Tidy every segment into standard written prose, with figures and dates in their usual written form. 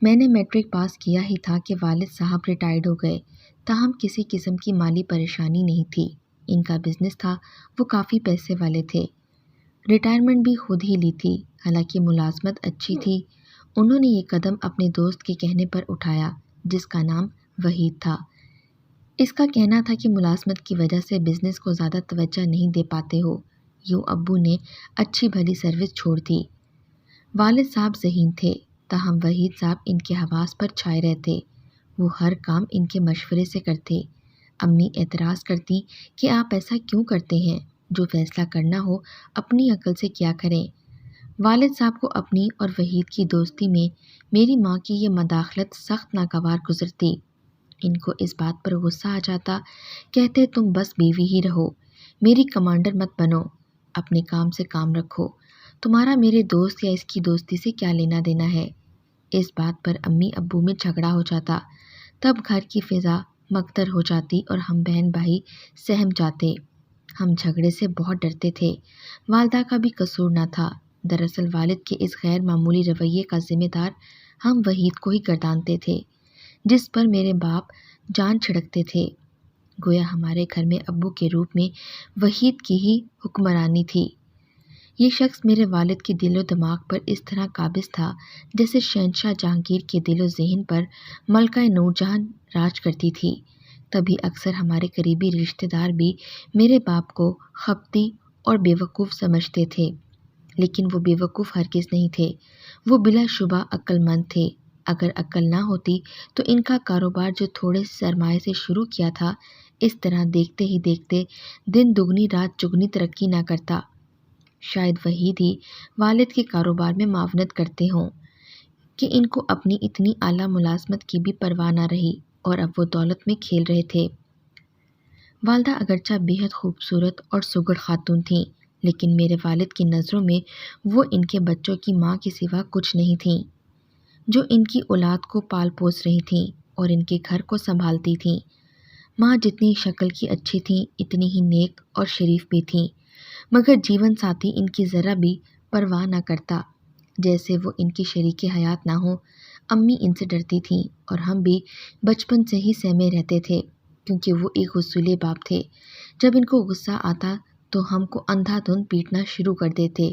میں نے matric pass کیا ہی تھا کہ والد صاحب ریٹائرڈ ہو گئے، تاہم کسی قسم کی مالی پریشانی نہیں تھی۔ ان کا بزنس تھا، وہ کافی پیسے والے تھے۔ ریٹائرمنٹ بھی خود ہی لی تھی، حالانکہ ملازمت اچھی تھی۔ انہوں نے یہ قدم اپنے دوست کے کہنے پر اٹھایا، جس کا نام وحید تھا۔ اس کا کہنا تھا کہ ملازمت کی وجہ سے بزنس کو زیادہ توجہ نہیں دے پاتے ہو، یوں ابو نے اچھی بھلی سروس چھوڑ دی۔ والد صاحب ذہین تھے، تاہم وحید صاحب ان کے حواس پر چھائے رہتے۔ وہ ہر کام ان کے مشورے سے کرتے۔ امی اعتراض کرتی کہ آپ ایسا کیوں کرتے ہیں؟ جو فیصلہ کرنا ہو اپنی عقل سے کیا کریں۔ والد صاحب کو اپنی اور وحید کی دوستی میں میری ماں کی یہ مداخلت سخت ناگوار گزرتی۔ ان کو اس بات پر غصہ آ جاتا، کہتے تم بس بیوی ہی رہو، میری کمانڈر مت بنو، اپنے کام سے کام رکھو، تمہارا میرے دوست یا اس کی دوستی سے کیا لینا دینا ہے۔ اس بات پر امی ابو میں جھگڑا ہو جاتا، تب گھر کی فضا مکدر ہو جاتی اور ہم بہن بھائی سہم جاتے۔ ہم جھگڑے سے بہت ڈرتے تھے۔ والدہ کا بھی قصور نہ تھا، دراصل والد کے اس غیر معمولی رویے کا ذمہ دار ہم وحید کو ہی گردانتے تھے، جس پر میرے باپ جان چھڑکتے تھے۔ گویا ہمارے گھر میں ابو کے روپ میں وحید کی ہی حکمرانی تھی۔ یہ شخص میرے والد کے دل و دماغ پر اس طرح قابض تھا جیسے شہنشاہ جہانگیر کے دل و ذہن پر ملکہ نور جہاں راج کرتی تھی۔ تبھی اکثر ہمارے قریبی رشتہ دار بھی میرے باپ کو خپتی اور بیوقوف سمجھتے تھے، لیکن وہ بیوقوف ہرگز نہیں تھے، وہ بلا شبہ عقل مند تھے۔ اگر عقل نہ ہوتی تو ان کا کاروبار جو تھوڑے سرمایے سے شروع کیا تھا، اس طرح دیکھتے ہی دیکھتے دن دگنی رات چگنی ترقی نہ کرتا۔ شاید وحید ہی والد کے کاروبار میں معاونت کرتے ہوں کہ ان کو اپنی اتنی اعلیٰ ملازمت کی بھی پرواہ نہ رہی اور اب وہ دولت میں کھیل رہے تھے۔ والدہ اگرچہ بے حد خوبصورت اور سگڑ خاتون تھیں، لیکن میرے والد کی نظروں میں وہ ان کے بچوں کی ماں کے سوا کچھ نہیں تھیں، جو ان کی اولاد کو پال پوس رہی تھیں اور ان کے گھر کو سنبھالتی تھیں۔ ماں جتنی شکل کی اچھی تھیں، اتنی ہی نیک اور شریف بھی تھیں، مگر جیون ساتھی ان کی ذرا بھی پرواہ نہ کرتا، جیسے وہ ان کی شریک حیات نہ ہوں۔ امی ان سے ڈرتی تھیں اور ہم بھی بچپن سے ہی سہمے رہتے تھے، کیونکہ وہ ایک غصولے باپ تھے۔ جب ان کو غصہ آتا تو ہم کو اندھا دھند پیٹنا شروع کر دیتے،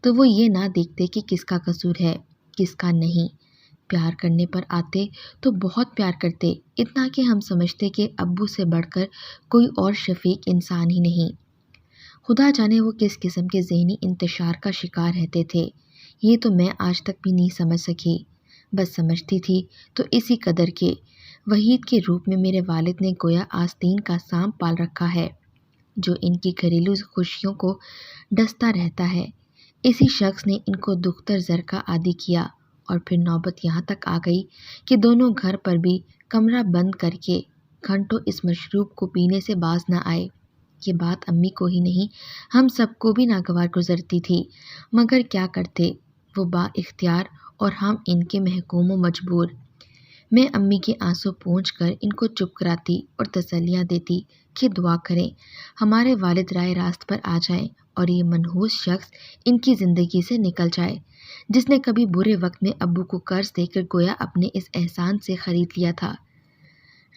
تو وہ یہ نہ دیکھتے کہ کس کا قصور ہے کس کا نہیں۔ پیار کرنے پر آتے تو بہت پیار کرتے، اتنا کہ ہم سمجھتے کہ ابو سے بڑھ کر کوئی اور شفیق انسان ہی نہیں۔ خدا جانے وہ کس قسم کے ذہنی انتشار کا شکار رہتے تھے، یہ تو میں آج تک بھی نہیں سمجھ سکی۔ بس سمجھتی تھی تو اسی قدر کے وحید کے روپ میں میرے والد نے گویا آستین کا سانپ پال رکھا ہے، جو ان کی گھریلو خوشیوں کو ڈستا رہتا ہے۔ اسی شخص نے ان کو دختر زر کا عادی کیا، اور پھر نوبت یہاں تک آ گئی کہ دونوں گھر پر بھی کمرہ بند کر کے گھنٹوں اس مشروب کو پینے سے باز نہ آئے۔ یہ بات امی کو ہی نہیں، ہم سب کو بھی ناگوار گزرتی تھی، مگر کیا کرتے، وہ با اختیار اور ہم ان کے محکوم و مجبور۔ میں امی کے آنسو پونچھ کر ان کو چپ کراتی اور تسلیاں دیتی کہ دعا کریں ہمارے والد رائے راست پر آ جائیں اور یہ منحوس شخص ان کی زندگی سے نکل جائے، جس نے کبھی برے وقت میں ابو کو قرض دے کر گویا اپنے اس احسان سے خرید لیا تھا۔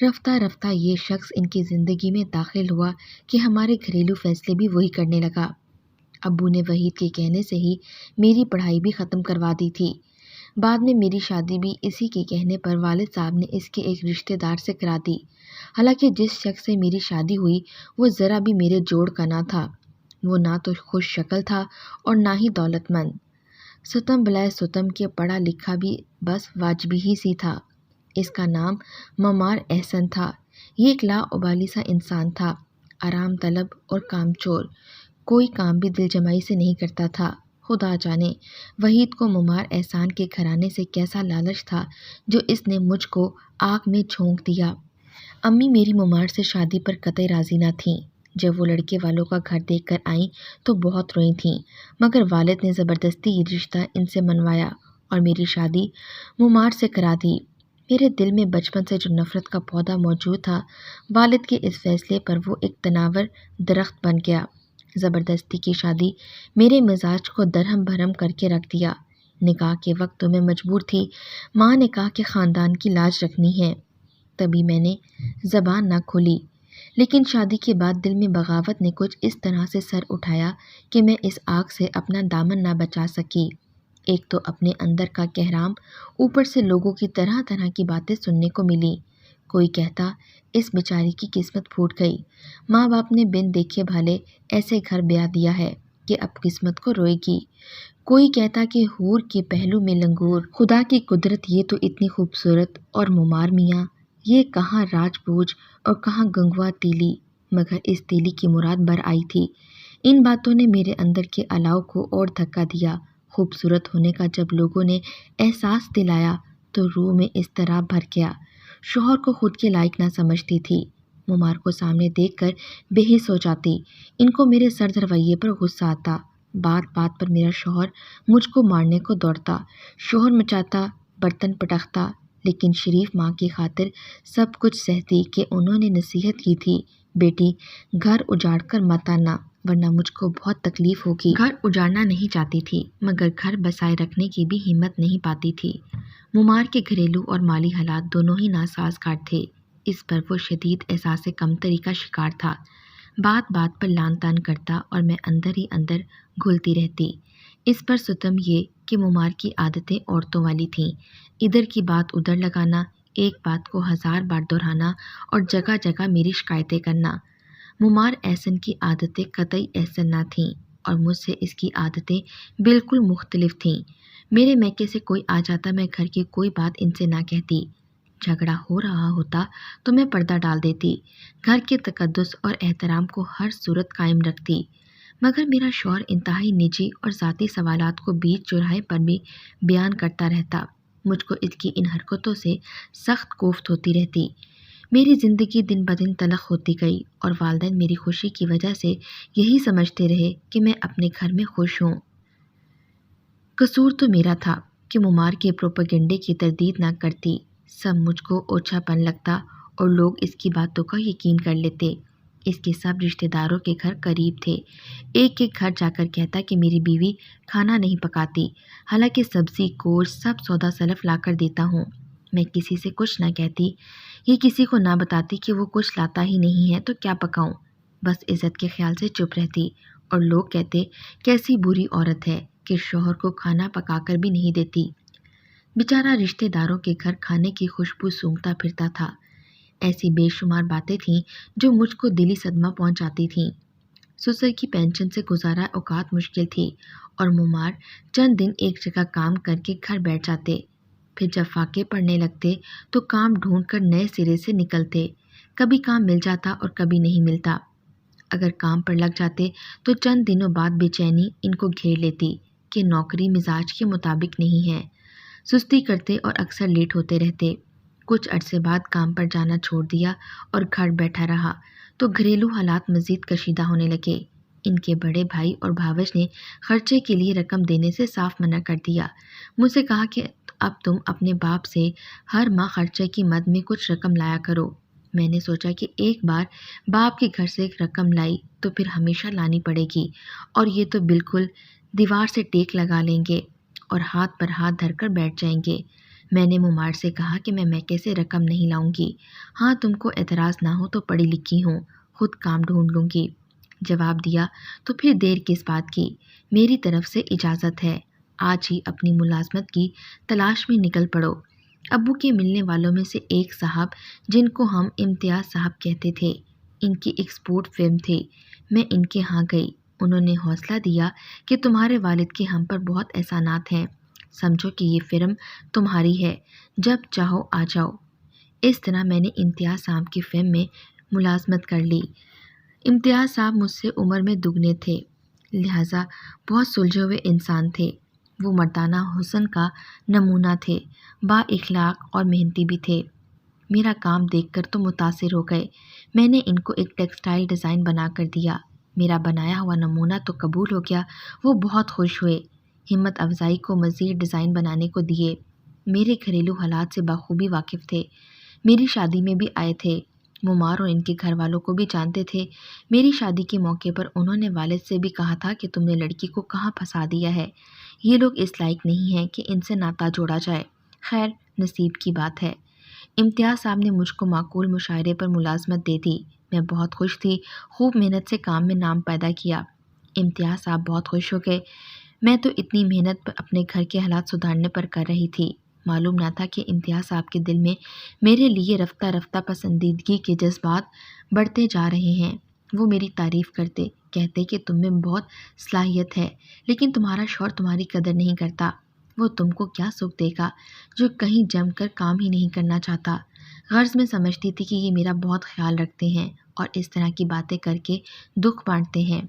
رفتہ رفتہ یہ شخص ان کی زندگی میں داخل ہوا کہ ہمارے گھریلو فیصلے بھی وہی کرنے لگا۔ ابو نے وحید کے کہنے سے ہی میری پڑھائی بھی ختم کروا دی تھی۔ بعد میں میری شادی بھی اسی کے کہنے پر والد صاحب نے اس کے ایک رشتہ دار سے کرا دی، حالانکہ جس شخص سے میری شادی ہوئی وہ ذرا بھی میرے جوڑ کا نہ تھا۔ وہ نہ تو خوش شکل تھا اور نہ ہی دولت مند، ستم بلائے ستم کے پڑھا لکھا بھی بس واجبی ہی سی تھا۔ اس کا نام ممار احسن تھا۔ یہ ایک لا ابالی سا انسان تھا، آرام طلب اور کام چور، کوئی کام بھی دل جمائی سے نہیں کرتا تھا۔ خدا جانے وحید کو ممار احسان کے گھرانے سے کیسا لالچ تھا جو اس نے مجھ کو آگ میں جھونک دیا۔ امی میری ممار سے شادی پر قطعی راضی نہ تھیں۔ جب وہ لڑکے والوں کا گھر دیکھ کر آئیں تو بہت روئی تھیں، مگر والد نے زبردستی یہ رشتہ ان سے منوایا اور میری شادی ممار سے کرا دی۔ میرے دل میں بچپن سے جو نفرت کا پودا موجود تھا، والد کے اس فیصلے پر وہ ایک تناور درخت بن گیا۔ زبردستی کی شادی میرے مزاج کو درہم بھرم کر کے رکھ دیا۔ نکاح کے وقت تو میں مجبور تھی، ماں نے کہا کہ خاندان کی لاج رکھنی ہے، تبھی میں نے زبان نہ کھولی۔ لیکن شادی کے بعد دل میں بغاوت نے کچھ اس طرح سے سر اٹھایا کہ میں اس آگ سے اپنا دامن نہ بچا سکی۔ ایک تو اپنے اندر کا کہرام، اوپر سے لوگوں کی طرح طرح کی باتیں سننے کو ملی۔ کوئی کہتا اس بیچاری کی قسمت پھوٹ گئی، ماں باپ نے بن دیکھے بھالے ایسے گھر بیاہ دیا ہے کہ اب قسمت کو روئے گی۔ کوئی کہتا کہ حور کے پہلو میں لنگور، خدا کی قدرت یہ تو اتنی خوبصورت، اور ممار میاں یہ کہاں راج پوج اور کہاں گنگوا تیلی، مگر اس تیلی کی مراد بر آئی تھی۔ ان باتوں نے میرے اندر کے الاؤ کو اور دھکا دیا۔ خوبصورت ہونے کا جب لوگوں نے احساس دلایا تو روح میں اضطراب بھر گیا۔ شوہر کو خود کے لائق نہ سمجھتی تھی، ممار کو سامنے دیکھ کر بے حس ہو جاتی۔ ان کو میرے سرد رویے پر غصہ آتا، بات بات پر میرا شوہر مجھ کو مارنے کو دوڑتا، شوہر مچاتا، برتن پٹکتا، لیکن شریف ماں کی خاطر سب کچھ سہتی کہ انہوں نے نصیحت کی تھی، بیٹی گھر اجاڑ کر مت آنا ورنہ مجھ کو بہت تکلیف ہوگی۔ گھر اجاڑنا نہیں چاہتی تھی مگر گھر بسائے رکھنے کی بھی ہمت نہیں پاتی تھی۔ ممار کے گھریلو اور مالی حالات دونوں ہی ناسازگار تھے، اس پر وہ شدید احساس کمتری کا شکار تھا۔ بات بات پر لان تان کرتا اور میں اندر ہی اندر گھلتی رہتی۔ اس پر ستم یہ کہ ممار کی عادتیں عورتوں والی تھیں، ادھر کی بات ادھر لگانا، ایک بات کو 1000 بار دہرانا اور جگہ جگہ میری شکایتیں کرنا۔ ممار احسن کی عادتیں قطعی احسن نہ تھیں اور مجھ سے اس کی عادتیں بالکل مختلف تھیں۔ میرے میکے سے کوئی آ جاتا، میں گھر کی کوئی بات ان سے نہ کہتی۔ جھگڑا ہو رہا ہوتا تو میں پردہ ڈال دیتی، گھر کے تقدس اور احترام کو ہر صورت قائم رکھتی، مگر میرا شوہر انتہائی نجی اور ذاتی سوالات کو بیچ چوراہے پر بھی بیان کرتا رہتا۔ مجھ کو اس کی ان حرکتوں سے سخت کوفت ہوتی رہتی۔ میری زندگی دن بدن تلخ ہوتی گئی اور والدین میری خوشی کی وجہ سے یہی سمجھتے رہے کہ میں اپنے گھر میں خوش ہوں۔ قصور تو میرا تھا کہ ممار کے پروپیگنڈے کی تردید نہ کرتی، سب مجھ کو اوچھا پن لگتا اور لوگ اس کی باتوں کا یقین کر لیتے۔ اس کے سب رشتہ داروں کے گھر قریب تھے، ایک ایک گھر جا کر کہتا کہ میری بیوی کھانا نہیں پکاتی، حالانکہ سبزی گوشت سب سودا سلف لا کر دیتا ہوں۔ میں کسی سے کچھ نہ کہتی، یہ کسی کو نہ بتاتی کہ وہ کچھ لاتا ہی نہیں ہے تو کیا پکاؤں، بس عزت کے خیال سے چپ رہتی، اور لوگ کہتے کیسی بری عورت ہے کہ شوہر کو کھانا پکا کر بھی نہیں دیتی۔ بیچارہ رشتہ داروں کے گھر کھانے کی خوشبو سونگھتا پھرتا تھا۔ ایسی بے شمار باتیں تھیں جو مجھ کو دلی صدمہ پہنچاتی تھیں۔ سسر کی پینشن سے گزارا اوقات مشکل تھی اور ممار چند دن ایک جگہ کام کر کے گھر بیٹھ جاتے، پھر جب فاقے پڑنے لگتے تو کام ڈھونڈ کر نئے سرے سے نکلتے، کبھی کام مل جاتا اور کبھی نہیں ملتا۔ اگر کام پر لگ جاتے تو چند دنوں بعد بے چینی ان کو گھیر لیتی کہ نوکری مزاج کے مطابق نہیں ہے، سستی کرتے اور اکثر لیٹ ہوتے رہتے۔ کچھ عرصے بعد کام پر جانا چھوڑ دیا اور گھر بیٹھا رہا تو گھریلو حالات مزید کشیدہ ہونے لگے۔ ان کے بڑے بھائی اور بھاوج نے خرچے کے لیے رقم دینے سے صاف منع کر دیا۔ مجھ سے کہا کہ اب تم اپنے باپ سے ہر ماہ خرچے کی مد میں کچھ رقم لایا کرو۔ میں نے سوچا کہ ایک بار باپ کے گھر سے رقم لائی تو پھر ہمیشہ لانی پڑے گی، اور یہ تو بالکل دیوار سے ٹیک لگا لیں گے اور ہاتھ پر ہاتھ دھر کر بیٹھ جائیں گے۔ میں نے ممار سے کہا کہ میں میکے سے رقم نہیں لاؤں گی، ہاں تم کو اعتراض نہ ہو تو پڑھی لکھی ہوں، خود کام ڈھونڈ لوں گی۔ جواب دیا تو پھر دیر کس بات کی، میری طرف سے اجازت ہے، آج ہی اپنی ملازمت کی تلاش میں نکل پڑو۔ ابو کے ملنے والوں میں سے ایک صاحب، جن کو ہم امتیاز صاحب کہتے تھے، ان کی ایکسپورٹ فرم تھی، میں ان کے ہاں گئی۔ انہوں نے حوصلہ دیا کہ تمہارے والد کے ہم پر بہت احسانات ہیں، سمجھو کہ یہ فرم تمہاری ہے، جب چاہو آ جاؤ۔ اس طرح میں نے امتیاز صاحب کی فرم میں ملازمت کر لی۔ امتیاز صاحب مجھ سے عمر میں دگنے تھے، لہٰذا بہت سلجھے ہوئے انسان تھے۔ وہ مردانہ حسن کا نمونہ تھے، با اخلاق اور محنتی بھی تھے۔ میرا کام دیکھ کر تو متاثر ہو گئے۔ میں نے ان کو ایک ٹیکسٹائل ڈیزائن بنا کر دیا، میرا بنایا ہوا نمونہ تو قبول ہو گیا، وہ بہت خوش ہوئے، ہمت افزائی کو مزید ڈیزائن بنانے کو دیے۔ میرے گھریلو حالات سے بخوبی واقف تھے، میری شادی میں بھی آئے تھے، ممار اور ان کے گھر والوں کو بھی جانتے تھے۔ میری شادی کے موقع پر انہوں نے والد سے بھی کہا تھا کہ تم نے لڑکی کو کہاں پھنسا دیا ہے، یہ لوگ اس لائق نہیں ہیں کہ ان سے ناتا جوڑا جائے۔ خیر، نصیب کی بات ہے۔ امتیاز صاحب نے مجھ کو معقول مشاہرے پر ملازمت دے دی۔ میں بہت خوش تھی، خوب محنت سے کام میں نام پیدا کیا۔ امتیاز صاحب بہت خوش ہو گئے۔ میں تو اتنی محنت اپنے گھر کے حالات سدھارنے پر کر رہی تھی، معلوم نہ تھا کہ امتیاز صاحب کے دل میں میرے لیے رفتہ رفتہ پسندیدگی کے جذبات بڑھتے جا رہے ہیں۔ وہ میری تعریف کرتے، کہتے کہ تم میں بہت صلاحیت ہے، لیکن تمہارا شوہر تمہاری قدر نہیں کرتا۔ وہ تم کو کیا سکھ دے گا جو کہیں جم کر کام ہی نہیں کرنا چاہتا۔ غرض میں سمجھتی تھی کہ یہ میرا بہت خیال رکھتے ہیں اور اس طرح کی باتیں کر کے دکھ بانٹتے ہیں۔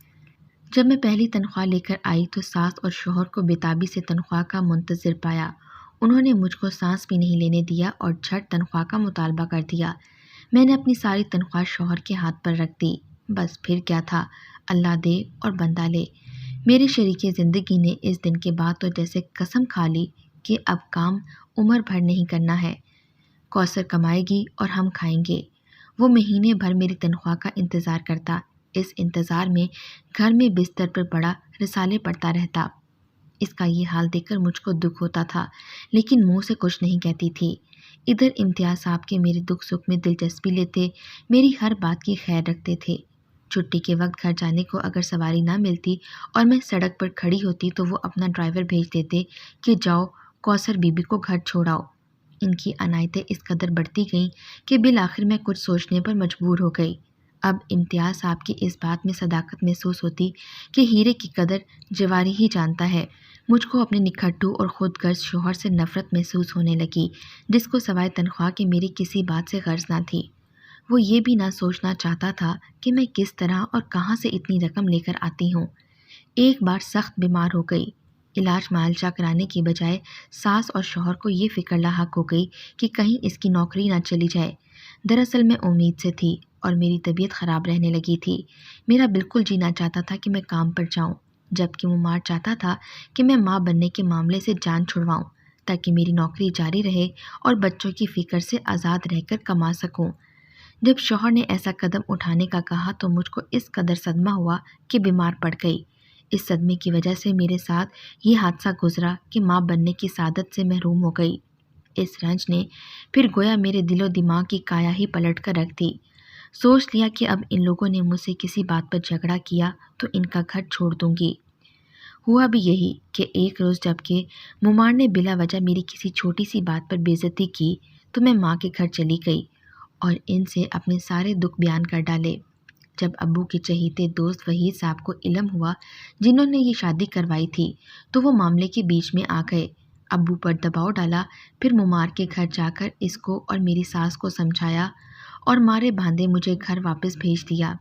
جب میں پہلی تنخواہ لے کر آئی تو ساس اور شوہر کو بےتابی سے تنخواہ کا منتظر پایا۔ انہوں نے مجھ کو سانس بھی نہیں لینے دیا اور جھٹ تنخواہ کا مطالبہ کر دیا۔ میں نے اپنی ساری تنخواہ شوہر کے ہاتھ پر رکھ دی۔ بس پھر کیا تھا، اللہ دے اور بندہ لے۔ میرے شریک زندگی نے اس دن کے بعد تو جیسے قسم کھا لی کہ اب کام عمر بھر نہیں کرنا ہے، کوثر کمائے گی اور ہم کھائیں گے۔ وہ مہینے بھر میری تنخواہ کا انتظار کرتا۔ اس انتظار میں گھر میں بستر پر پڑا رسالے پڑھتا رہتا۔ اس کا یہ حال دیکھ کر مجھ کو دکھ ہوتا تھا، لیکن منہ سے کچھ نہیں کہتی تھی۔ ادھر امتیاز صاحب کے میرے دکھ سکھ میں دلچسپی لیتے، میری ہر بات کی خیر رکھتے تھے۔ چھٹی کے وقت گھر جانے کو اگر سواری نہ ملتی اور میں سڑک پر کھڑی ہوتی تو وہ اپنا ڈرائیور بھیج دیتے کہ جاؤ کوثر بی بی کو گھر چھوڑاؤ۔ ان کی عنایتیں اس قدر بڑھتی گئیں کہ بالآخر میں کچھ سوچنے پر مجبور ہو گئی۔ اب امتیاز صاحب کی اس بات میں صداقت محسوس ہوتی کہ ہیرے کی قدر جواری ہی جانتا ہے۔ مجھ کو اپنے نکھٹو اور خود غرض شوہر سے نفرت محسوس ہونے لگی، جس کو سوائے تنخواہ کے میری کسی بات سے غرض نہ تھی۔ وہ یہ بھی نہ سوچنا چاہتا تھا کہ میں کس طرح اور کہاں سے اتنی رقم لے کر آتی ہوں۔ ایک بار سخت بیمار ہو گئی۔ علاج معالجہ کرانے کی بجائے ساس اور شوہر کو یہ فکر لاحق ہو گئی کہ کہیں اس کی نوکری نہ چلی جائے۔ دراصل میں امید سے تھی اور میری طبیعت خراب رہنے لگی تھی۔ میرا بالکل جی نہ چاہتا تھا کہ میں کام پر جاؤں، جبکہ ممار چاہتا تھا کہ میں ماں بننے کے معاملے سے جان چھڑواؤں تاکہ میری نوکری جاری رہے اور بچوں کی فکر سے آزاد رہ کر کما سکوں۔ جب شوہر نے ایسا قدم اٹھانے کا کہا تو مجھ کو اس قدر صدمہ ہوا کہ بیمار پڑ گئی۔ اس صدمے کی وجہ سے میرے ساتھ یہ حادثہ گزرا کہ ماں بننے کی سعادت سے محروم ہو گئی۔ اس رنج نے پھر گویا میرے دل و دماغ کی کایا ہی پلٹ کر رکھ دی۔ سوچ لیا کہ اب ان لوگوں نے مجھ سے کسی بات پر جھگڑا کیا تو ان کا گھر چھوڑ دوں گی۔ ہوا بھی یہی کہ ایک روز جب کہ ممار نے بلا وجہ میری کسی چھوٹی سی بات پر بے عزتی کی تو میں ماں کے گھر چلی گئی اور ان سے اپنے سارے دکھ بیان کر ڈالے۔ جب ابو کے چہیتے دوست وحید صاحب کو علم ہوا، جنہوں نے یہ شادی کروائی تھی، تو وہ معاملے کے بیچ میں آ گئے۔ ابو پر دباؤ ڈالا، پھر ممار کے گھر جا کر اس کو اور میری ساس کو سمجھایا اور مارے باندھے مجھے گھر واپس بھیج دیا۔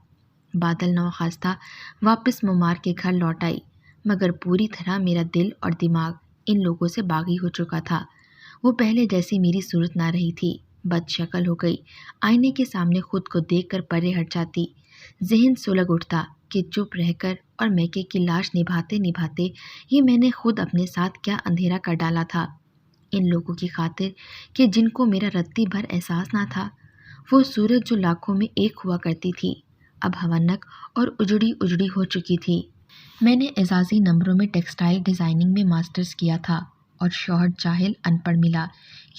بادل ناخواستہ واپس ممار کے گھر لوٹ آئی، مگر پوری طرح میرا دل اور دماغ ان لوگوں سے باغی ہو چکا تھا۔ وہ پہلے جیسی میری صورت نہ رہی تھی، بد شکل ہو گئی۔ آئینے کے سامنے خود کو دیکھ کر پرے ہٹ جاتی۔ ذہن سلگ اٹھتا کہ چپ رہ کر اور میکے کی لاش نبھاتے نبھاتے یہ میں نے خود اپنے ساتھ کیا اندھیرا کر ڈالا تھا۔ ان لوگوں کی خاطر کہ جن کو میرا رتی بھر احساس نہ تھا، وہ صورت جو لاکھوں میں ایک ہوا کرتی تھی اب ہونک اور اجڑی اجڑی ہو چکی تھی۔ میں نے اعزازی نمبروں میں ٹیکسٹائل ڈیزائننگ میں ماسٹرز کیا تھا اور شوہر جاہل ان پڑھ ملا۔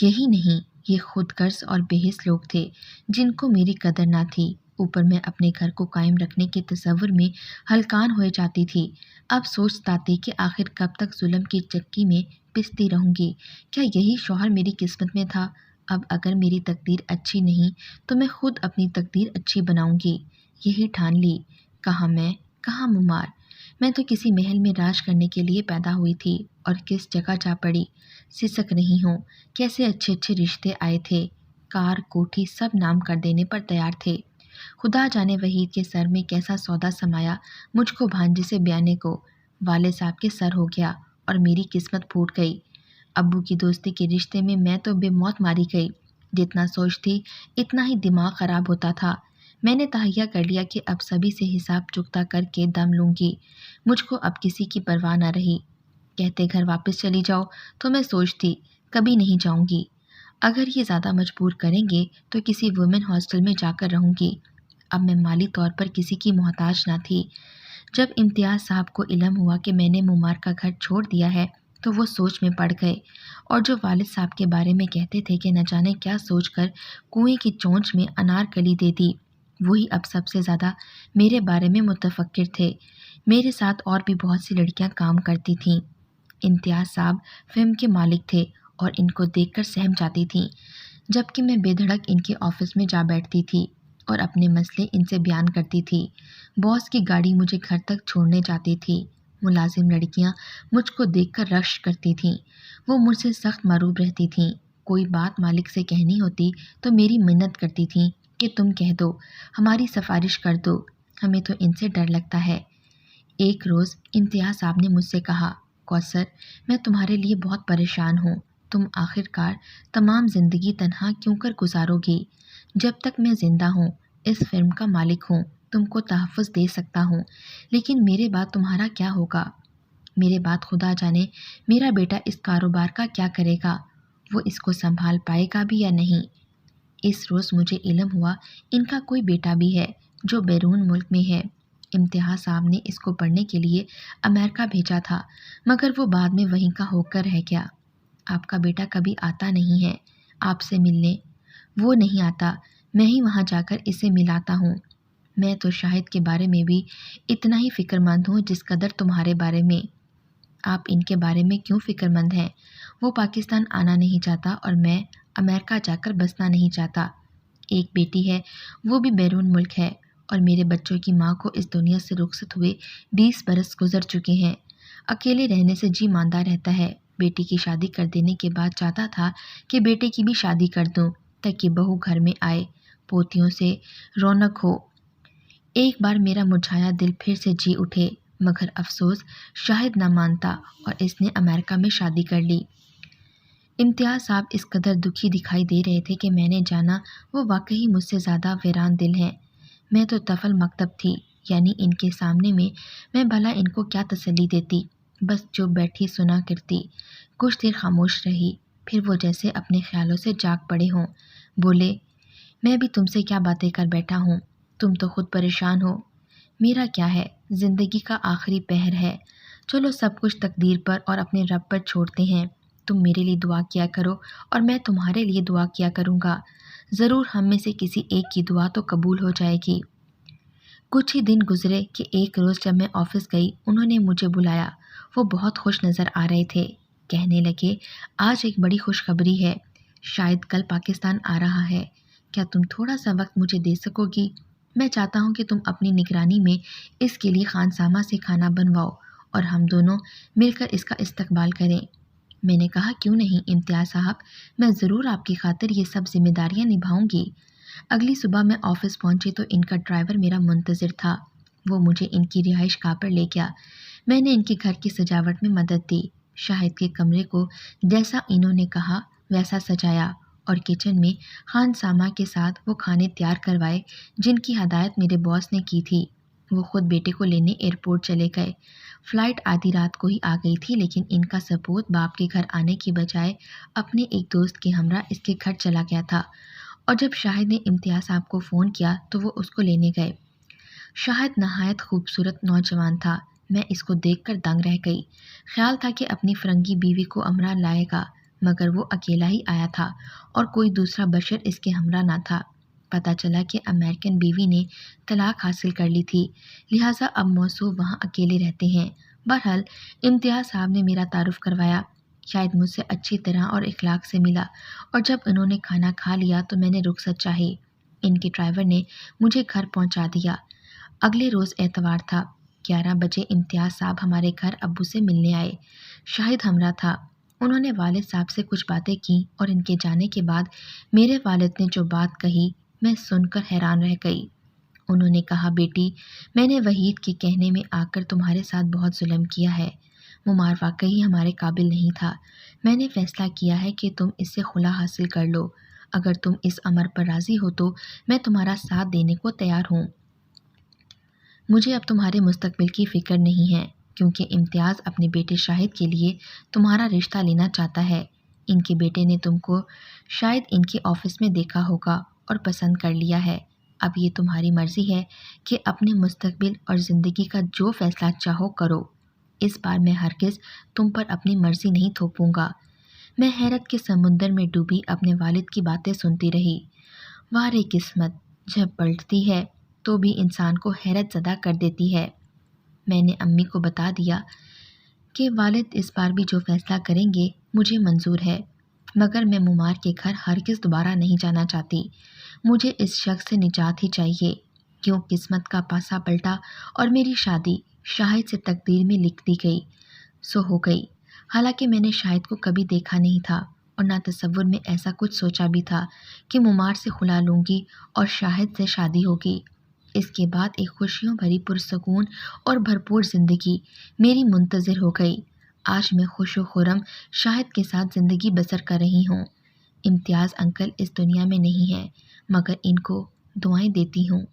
یہی نہیں، یہ خود غرض اور بے حس لوگ تھے جن کو میری قدر نہ تھی۔ اوپر میں اپنے گھر کو قائم رکھنے کے تصور میں ہلکان ہوئے جاتی تھی۔ اب سوچتاتی کہ آخر کب تک ظلم کی چکی میں پستی رہوں گی۔ کیا یہی شوہر میری قسمت میں تھا؟ اب اگر میری تقدیر اچھی نہیں تو میں خود اپنی تقدیر اچھی بناؤں گی، یہی ٹھان لی۔ کہاں میں، کہاں ممار؟ میں تو کسی محل میں راج کرنے کے لیے پیدا ہوئی تھی اور کس جگہ جا پڑی۔ سسک رہی ہوں، کیسے اچھے اچھے رشتے آئے تھے، کار کوٹھی سب نام کر دینے پر تیار تھے۔ خدا جانے وحید کے سر میں کیسا سودا سمایا، مجھ کو بھانجے سے بیانے کو والد صاحب کے سر ہو گیا اور میری قسمت پھوٹ گئی۔ ابو کی دوستی کے رشتے میں تو بے موت ماری گئی۔ جتنا سوچتی اتنا ہی دماغ خراب ہوتا تھا۔ میں نے تہیہ کر لیا کہ اب سبھی سے حساب چکتا کر کے دم لوں گی۔ مجھ کو اب کسی کی پرواہ نہ رہی۔ کہتے گھر واپس چلی جاؤ تو میں سوچتی کبھی نہیں جاؤں گی۔ اگر یہ زیادہ مجبور کریں گے تو کسی وومن ہاسٹل میں جا کر رہوں گی۔ اب میں مالی طور پر کسی کی محتاج نہ تھی۔ جب امتیاز صاحب کو علم ہوا کہ میں نے ممار کا گھر چھوڑ دیا ہے تو وہ سوچ میں پڑ گئے، اور جو والد صاحب کے بارے میں کہتے تھے کہ نہ جانے کیا سوچ کر کنویں کی چونچ میں انار کلی دے دی، وہی اب سب سے زیادہ میرے بارے میں متفکر تھے۔ میرے ساتھ اور بھی بہت سی لڑکیاں کام کرتی تھیں۔ امتیاز صاحب فلم کے مالک تھے اور ان کو دیکھ کر سہم جاتی تھیں، جبکہ میں بے دھڑک ان کے آفس میں جا بیٹھتی تھی اور اپنے مسئلے ان سے بیان کرتی تھی۔ باس کی گاڑی مجھے گھر تک چھوڑنے جاتی تھی۔ ملازم لڑکیاں مجھ کو دیکھ کر رشک کرتی تھیں۔ وہ مجھ سے سخت مروب رہتی تھیں۔ کوئی بات مالک سے کہنی ہوتی تو میری منت کرتی تھیں کہ تم کہہ دو، ہماری سفارش کر دو، ہمیں تو ان سے ڈر لگتا ہے۔ ایک روز امتیاز صاحب نے مجھ سے کہا، کوثر، میں تمہارے لیے بہت پریشان ہوں۔ تم آخر کار تمام زندگی تنہا کیوں کر گزارو گی؟ جب تک میں زندہ ہوں، اس فلم کا مالک ہوں، تم کو تحفظ دے سکتا ہوں، لیکن میرے بعد تمہارا کیا ہوگا؟ میرے بعد خدا جانے میرا بیٹا اس کاروبار کا کیا کرے گا، وہ اس کو سنبھال پائے گا بھی یا نہیں۔ اس روز مجھے علم ہوا ان کا کوئی بیٹا بھی ہے جو بیرون ملک میں ہے۔ امتیاز صاحب نے اس کو پڑھنے کے لیے امریکہ بھیجا تھا، مگر وہ بعد میں وہیں کا ہو کر رہ گیا۔ آپ کا بیٹا کبھی آتا نہیں ہے آپ سے ملنے۔ وہ نہیں آتا، میں ہی وہاں جا کر اسے ملاتا ہوں۔ میں تو شاہد کے بارے میں بھی اتنا ہی فکر مند ہوں جس قدر تمہارے بارے میں۔ آپ ان کے بارے میں کیوں فکر مند ہیں؟ وہ پاکستان آنا نہیں چاہتا اور میں امریکہ جا کر بسنا نہیں چاہتا۔ ایک بیٹی ہے، وہ بھی بیرون ملک ہے، اور میرے بچوں کی ماں کو اس دنیا سے رخصت ہوئے 20 برس گزر چکے ہیں۔ اکیلے رہنے سے جی ماندہ رہتا ہے۔ بیٹی کی شادی کر دینے کے بعد چاہتا تھا کہ بیٹے کی بھی شادی کر دوں تاکہ بہو گھر میں آئے، پوتیوں سے رونق ہو۔ ایک بار میرا مرجھایا دل پھر سے جی اٹھے، مگر افسوس شاہد نہ مانتا اور اس نے امریکہ میں شادی کر لی۔ امتیاز صاحب اس قدر دکھی دکھائی دے رہے تھے کہ میں نے جانا وہ واقعی مجھ سے زیادہ ویران دل ہیں۔ میں تو طفل مکتب تھی، یعنی ان کے سامنے میں بھلا ان کو کیا تسلی دیتی، بس چپ بیٹھی سنا کرتی۔ کچھ دیر خاموش رہی، پھر وہ جیسے اپنے خیالوں سے جاگ پڑے ہوں۔ بولے، میں بھی تم سے کیا باتیں کر بیٹھا ہوں، تم تو خود پریشان ہو۔ میرا کیا ہے، زندگی کا آخری پہر ہے، چلو سب کچھ تقدیر پر اور اپنے رب پر چھوڑتے ہیں۔ تم میرے لیے دعا کیا کرو اور میں تمہارے لیے دعا کیا کروں گا، ضرور ہم میں سے کسی ایک کی دعا تو قبول ہو جائے گی۔ کچھ ہی دن گزرے کہ ایک روز جب میں آفس گئی، انہوں نے مجھے بلایا۔ وہ بہت خوش نظر آ رہے تھے۔ کہنے لگے، آج ایک بڑی خوشخبری ہے، شاید کل پاکستان آ رہا ہے، کیا تم تھوڑا سا وقت مجھے دے سکو گی؟ میں چاہتا ہوں کہ تم اپنی نگرانی میں اس کے لیے خانسامہ سے کھانا بنواؤ اور ہم دونوں مل کر اس کا استقبال کریں۔ میں نے کہا، کیوں نہیں امتیاز صاحب، میں ضرور آپ کی خاطر یہ سب ذمہ داریاں نبھاؤں گی۔ اگلی صبح میں آفس پہنچی تو ان کا ڈرائیور میرا منتظر تھا۔ وہ مجھے ان کی رہائش گاہ پر لے گیا۔ میں نے ان کے گھر کی سجاوٹ میں مدد دی۔ شاہد کے کمرے کو جیسا انہوں نے کہا ویسا سجایا اور کچن میں خانسامہ کے ساتھ وہ کھانے تیار کروائے جن کی ہدایت میرے باس نے کی تھی۔ وہ خود بیٹے کو لینے ایئرپورٹ چلے گئے۔ فلائٹ آدھی رات کو ہی آ گئی تھی، لیکن ان کا سپوت باپ کے گھر آنے کی بجائے اپنے ایک دوست کے ہمراہ اس کے گھر چلا گیا تھا، اور جب شاہد نے امتیاز صاحب کو فون کیا تو وہ اس کو لینے گئے۔ شاہد نہایت خوبصورت نوجوان تھا۔ میں اس کو دیکھ کر دنگ رہ گئی۔ خیال تھا کہ اپنی فرنگی بیوی کو امراہ لائے گا، مگر وہ اکیلا ہی آیا تھا اور کوئی دوسرا بشر اس کے ہمراہ نہ تھا۔ پتہ چلا کہ امریکن بیوی نے طلاق حاصل کر لی تھی، لہٰذا اب موصوف وہاں اکیلے رہتے ہیں۔ بہرحال امتیاز صاحب نے میرا تعارف کروایا۔ شاید مجھ سے اچھی طرح اور اخلاق سے ملا، اور جب انہوں نے کھانا کھا لیا تو میں نے رخصت چاہی۔ ان کے ڈرائیور نے مجھے گھر پہنچا دیا۔ اگلے روز اتوار تھا۔ 11 بجے امتیاز صاحب ہمارے گھر ابو سے ملنے آئے۔ شاہد ہمراہ تھا۔ انہوں نے والد صاحب سے کچھ باتیں کیں اور ان کے جانے کے بعد میرے والد نے جو بات کہی میں سن کر حیران رہ گئی۔ انہوں نے کہا، بیٹی، میں نے وحید کے کہنے میں آ کر تمہارے ساتھ بہت ظلم کیا ہے۔ ممار واقعی ہمارے قابل نہیں تھا۔ میں نے فیصلہ کیا ہے کہ تم اس سے خلا حاصل کر لو۔ اگر تم اس امر پر راضی ہو تو میں تمہارا ساتھ دینے کو تیار ہوں۔ مجھے اب تمہارے مستقبل کی فکر نہیں ہے، کیونکہ امتیاز اپنے بیٹے شاہد کے لیے تمہارا رشتہ لینا چاہتا ہے۔ ان کے بیٹے نے تم کو شاید ان کے آفس میں دیکھا ہوگا اور پسند کر لیا ہے۔ اب یہ تمہاری مرضی ہے کہ اپنے مستقبل اور زندگی کا جو فیصلہ چاہو کرو۔ اس بار میں ہرگز تم پر اپنی مرضی نہیں تھوپوں گا۔ میں حیرت کے سمندر میں ڈوبی اپنے والد کی باتیں سنتی رہی۔ وارے قسمت، جب پلٹتی ہے تو بھی انسان کو حیرت زدہ کر دیتی ہے۔ میں نے امی کو بتا دیا کہ والد اس بار بھی جو فیصلہ کریں گے مجھے منظور ہے، مگر میں ممار کے گھر ہرگز دوبارہ نہیں جانا چاہتی۔ مجھے اس شخص سے نجات ہی چاہیے۔ کیوں قسمت کا پاسا پلٹا اور میری شادی شاہد سے تقدیر میں لکھ دی گئی سو ہو گئی۔ حالانکہ میں نے شاہد کو کبھی دیکھا نہیں تھا اور نہ تصور میں ایسا کچھ سوچا بھی تھا کہ ممار سے خلا لوں گی اور شاہد سے شادی ہوگی۔ اس کے بعد ایک خوشیوں بھری پرسکون اور بھرپور زندگی میری منتظر ہو گئی۔ آج میں خوش و خرم شاہد کے ساتھ زندگی بسر کر رہی ہوں۔ امتیاز انکل اس دنیا میں نہیں ہے، مگر ان کو دعائیں دیتی ہوں۔